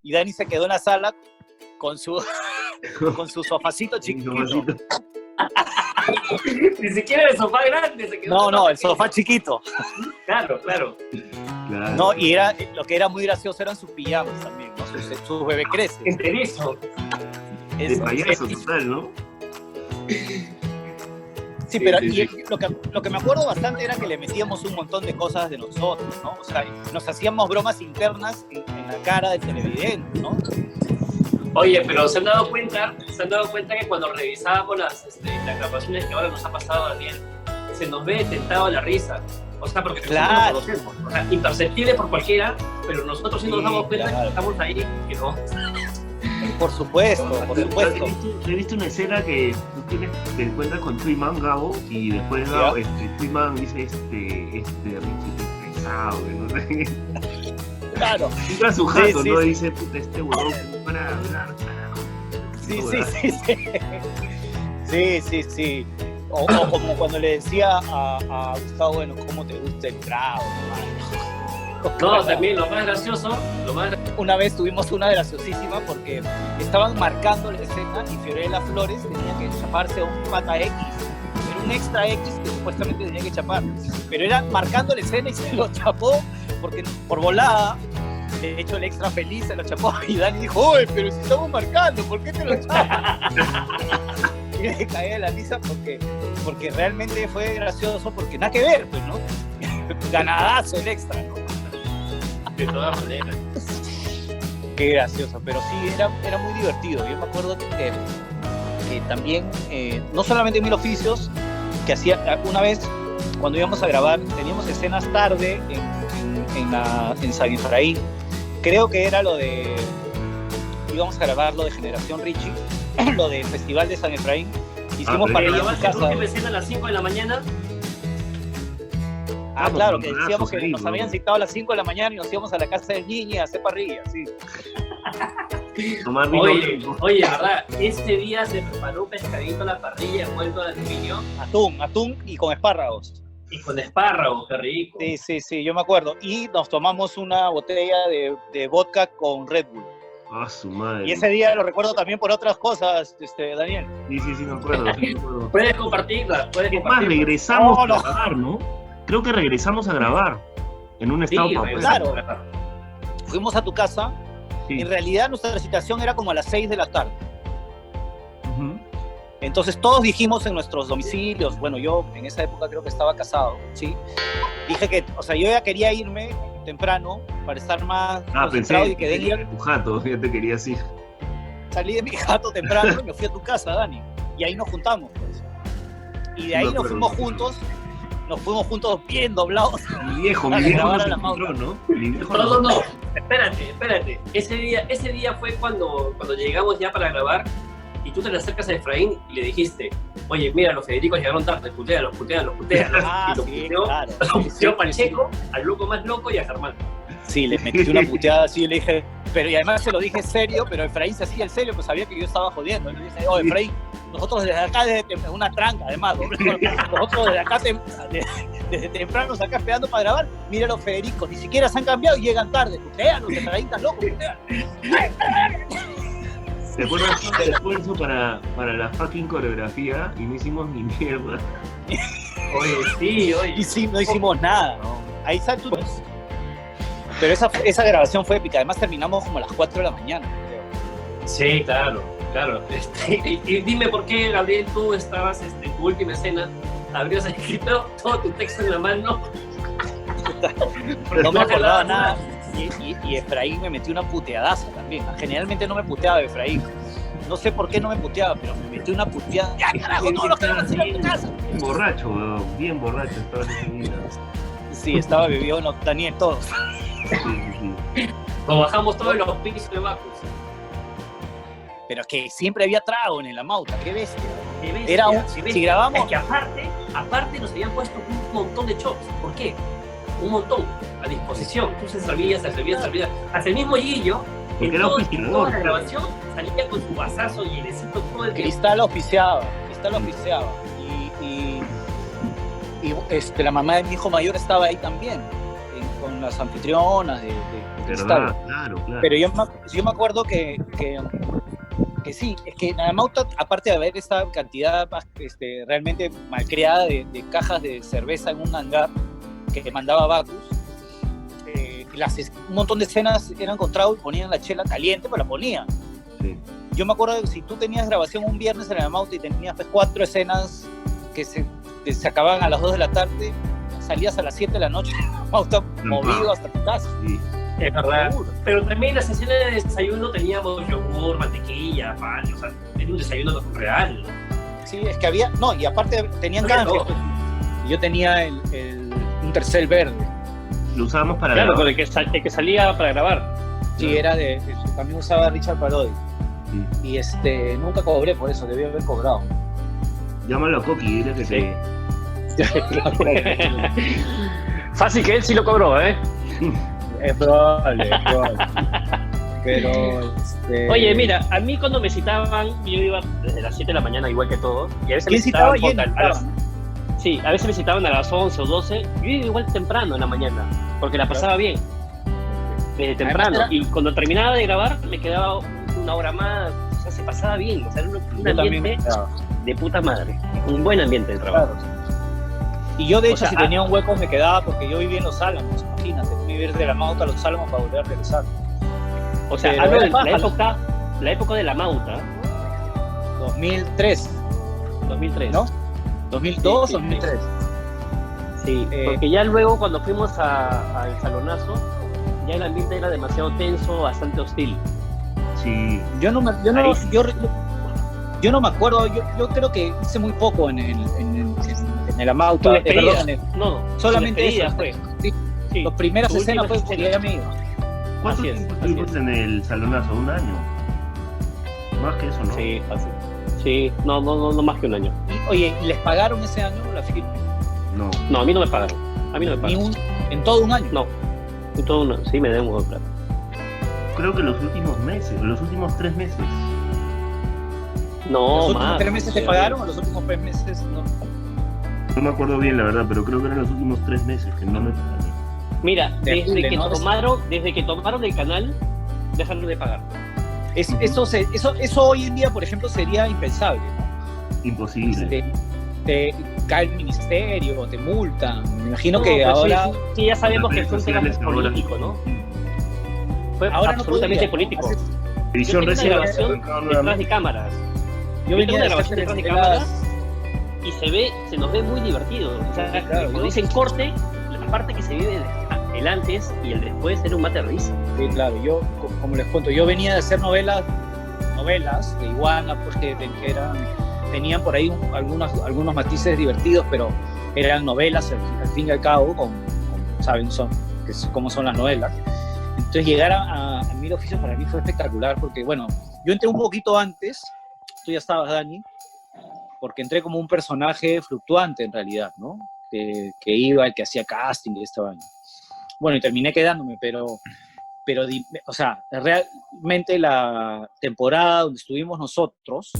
y Dani se quedó en la sala con su sofacito chiquito. Ni siquiera el sofá grande se quedó. No, el sofá chiquito. Claro. No, y lo que era muy gracioso eran sus pijamas también, ¿no? Sus bebé creces. Enterizo. De payaso total, ¿no? Sí, pero y lo que me acuerdo bastante era que le metíamos un montón de cosas de nosotros, ¿no? O sea, nos hacíamos bromas internas en la cara del televidente, ¿no? Oye, pero ¿se han dado cuenta que cuando revisábamos las grabaciones que ahora nos ha pasado a Daniel, se nos ve tentado la risa? O sea, porque claro, nosotros nos conocemos. O sea, imperceptible por cualquiera, pero nosotros sí nos damos cuenta que estamos ahí, que no. Por supuesto. He visto una escena que tú te encuentras con Twiman, Gabo, y después Twiman dice Richie pesado, no sé. Claro. Entra su jato, ¿no? Dice, puta, este huevón para hablar, carajo. Sí. O como cuando le decía a Gustavo, bueno, ¿cómo te gusta el trago, hermano? No, también lo más gracioso. Una vez tuvimos una graciosísima porque estaban marcando la escena y Fiorella Flores tenía que chaparse a un pata X. Era un extra X que supuestamente tenía que chapar. Pero era marcando la escena y se lo chapó porque por volada. De hecho, el extra feliz se lo chapó y Dani dijo, oye, pero si estamos marcando, ¿por qué te lo chapas? Y me caí de la risa porque realmente fue gracioso porque nada que ver, pues, ¿no? Ganadazo el extra, ¿no? De todas maneras. Qué gracioso, pero sí, era muy divertido. Yo me acuerdo que también, no solamente en Mil Oficios, que hacía una vez, cuando íbamos a grabar, teníamos escenas tarde en San Efraín. Creo que era íbamos a grabar lo de Generación Richie, lo del Festival de San Efraín. Hicimos parrilla en su casa. ¿La escena a las 5 de la mañana? Claro, que decíamos que nos habían citado a las 5 de la mañana y nos íbamos a la casa del niño a hacer parrilla, sí. Oye, ¿verdad? Ese día se preparó un pescadito a la parrilla envuelto de aluminio. Atún y con espárragos. Y con espárragos, qué rico. Sí, yo me acuerdo. Y nos tomamos una botella de vodka con Red Bull. Su madre. Y ese día lo recuerdo también por otras cosas, Daniel. Sí, me acuerdo. Puedes compartirla. Más, regresamos a grabar, ¿no? Creo que regresamos a grabar en un estado claro. Fuimos a tu casa. Sí. En realidad nuestra citación era como a las 6 de la tarde. Uh-huh. Entonces todos dijimos en nuestros domicilios, bueno, yo en esa época creo que estaba casado, ¿sí? Dije que, o sea, yo ya quería irme temprano para estar más concentrado y que de tu jato, ya te querías ir. Salí de mi jato temprano y me fui a tu casa, Dani, y ahí nos juntamos, pues. Y de ahí nos fuimos juntos bien doblados. Mi viejo no se encontró, ¿no? No, espérate. Ese día fue cuando llegamos ya para grabar. Y tú te le acercas a Efraín y le dijiste, oye, mira, los Federicos llegaron tarde, los putean. Y los puteó Pacheco, al loco más loco y a Germán. Sí, le metí una puteada así y le dije, y además se lo dije serio, pero Efraín se hacía el serio, pues sabía que yo estaba jodiendo. Y le dije, Efraín, nosotros desde acá, desde una tranca además, nosotros desde acá, desde temprano acá esperando para grabar, mira los Federicos, ni siquiera se han cambiado y llegan tarde, puteanos, Efraín está loco, puteanos. ¿Te acuerdas del esfuerzo para la fucking coreografía y no hicimos ni mierda? Oye. Y sí, no hicimos nada. No. Ahí está tú. Pero esa grabación fue épica. Además terminamos como a las 4 de la mañana, creo. Sí, claro. Y dime por qué, Gabriel, tú estabas en tu última escena, habrías escrito todo tu texto en la mano. No me acordaba nada. Y Efraín me metió una puteadaza también. Generalmente no me puteaba Efraín. No sé por qué no me puteaba, pero me metió una puteada. ¡Ya, carajo, todos los que van a hacer en tu casa! Bien borracho estaba en ese día. Sí, estaba bebido, Daniel, todos. Sí. Nos bajamos todos los pisos de Bacus. Pero es que siempre había trago en el Amauta, qué bestia. Si grabamos... Es que aparte nos habían puesto un montón de shots. ¿Por qué? Un montón a disposición. Tú se servías. Hasta el mismo Guillo, en toda la grabación, salía con su vasazo llenecito todo el tiempo. Cristal auspiciaba. Y la mamá de mi hijo mayor estaba ahí también, con con las anfitrionas de Cristal. Claro. Pero yo me acuerdo que sí, es que en Alamauta, aparte de haber esta cantidad realmente malcriada de cajas de cerveza en un hangar que mandaba Bacus, un montón de escenas eran con trago y ponían la chela caliente, pues la ponían. Sí. Yo me acuerdo que si tú tenías grabación un viernes en Alamauta y tenías 4 escenas que se acababan a las 2 de la tarde, salías a las 7 de la noche en Alamauta movido hasta tu casa. Sí. Es verdad. Pero también las sesiones de desayuno teníamos yogur, mantequilla, pan, o sea, era un desayuno real. Sí, es que había, no, y aparte tenían canje. Y yo tenía un tercer verde. Lo usábamos para claro, grabar. con el que salía para grabar. Sí, era también usaba Richard Parodi. Sí. Y nunca cobré por eso, debí haber cobrado. Llámalo a Coqui, dile que Sí. te... Fácil que él sí lo cobró, ¿eh? Es probable. Pero, Oye, mira, a mí cuando me citaban, yo iba desde las 7 de la mañana igual que todos. Y a veces ¿quién me citaban citaba? Sí, a veces me citaban a las 11 o 12. Yo iba igual temprano en la mañana, porque la pasaba bien. Desde temprano. Y cuando terminaba de grabar, me quedaba una hora más. O sea, se pasaba bien. O sea, era un ambiente de puta madre. Un buen ambiente de trabajo. Claro. Y yo, de hecho, si tenía un hueco me quedaba porque yo vivía en Los Álamos, imagínate, vivir de la Mauta a Los Álamos para volver a regresar. O sea, hablo de la época de la Mauta. 2003. 2003. ¿No? 2002, sí, 2003. Sí, porque ya luego cuando fuimos al salonazo, ya el ambiente era demasiado tenso, bastante hostil. Sí. Yo no me acuerdo, yo creo que hice muy poco en el Amauta. Solamente eso. Fue. Sí. Las primeras escenas fue porque ya me iba. ¿Cuánto tiempo estuvimos en el salonazo? ¿Un año? Más que eso, ¿no? Sí, fácil. Sí, no más que un año. Oye, ¿y les pagaron ese año la firma? No, a mí no me pagaron. ¿En todo un año? No, en todo un año. Sí, me deben un plata. Creo que los últimos meses, los últimos 3 meses. No, ¿Los últimos más. 3 meses te pagaron o los últimos 3 meses no? No me acuerdo bien, la verdad, pero creo que eran los últimos 3 meses que no me pagaron. Mira, desde que tomaron el canal, dejaron de pagar. Eso hoy en día, por ejemplo, sería impensable, ¿no? Imposible. Te cae el ministerio, te multan. Me imagino que ahora... Sí, ya sabemos que fue un tema político, ¿no? Fue ahora absolutamente no podría, político. Edición Yo tengo una recién grabación detrás de cámaras. Yo venía tengo una de grabación hacer detrás de telenovelas. Y se nos ve muy divertido. O sea, claro, cuando dicen corte, la parte que se vive el antes y el después era un mate de risa. Sí, claro, yo, como les cuento, yo venía de hacer novelas de Iguana, porque tenían por ahí algunos matices divertidos, pero eran novelas al fin y al cabo, saben cómo son las novelas. Entonces llegar a Mil Oficios para mí fue espectacular, porque bueno, yo entré un poquito antes, tú ya estabas, Dani, porque entré como un personaje fluctuante en realidad, ¿no? Que iba, el que hacía casting y esta vaina. Bueno, y terminé quedándome, pero o sea, realmente la temporada donde estuvimos nosotros,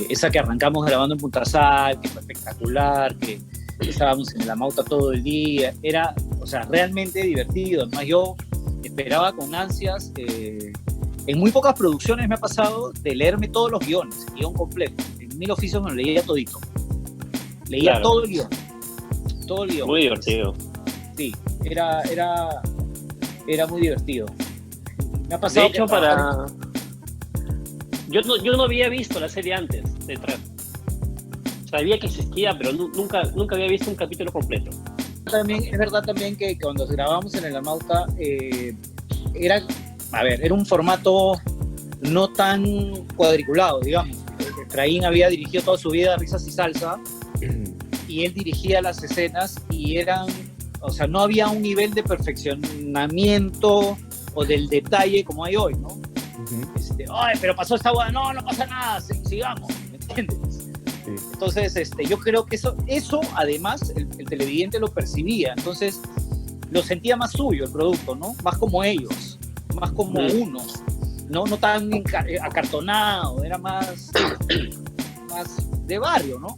esa que arrancamos grabando en Punta Sal, que fue espectacular, que estábamos en la Mauta todo el día, era, o sea, realmente divertido. Además, yo esperaba con ansias, en muy pocas producciones me ha pasado de leerme todos los guiones, el guión completo. En Mil Oficios me lo leía todito. Leía Claro. todo el guión. Muy divertido. Sí, era muy divertido. Me ha pasado. De hecho, yo no había visto la serie antes de entrar. Sabía que existía, pero nunca había visto un capítulo completo. También, es verdad también que cuando grabamos en el Amauta era un formato no tan cuadriculado, digamos. Efraín había dirigido toda su vida Risas y Salsa y él dirigía las escenas y o sea, no había un nivel de perfeccionamiento o del detalle como hay hoy, ¿no? Ay, pero pasó esta boda, no pasa nada, sigamos, ¿me entiendes? Sí. Entonces, yo creo que eso además el televidente lo percibía, entonces lo sentía más suyo el producto, ¿no? Más como ellos, más como uno, no tan acartonado, era más de barrio, ¿no?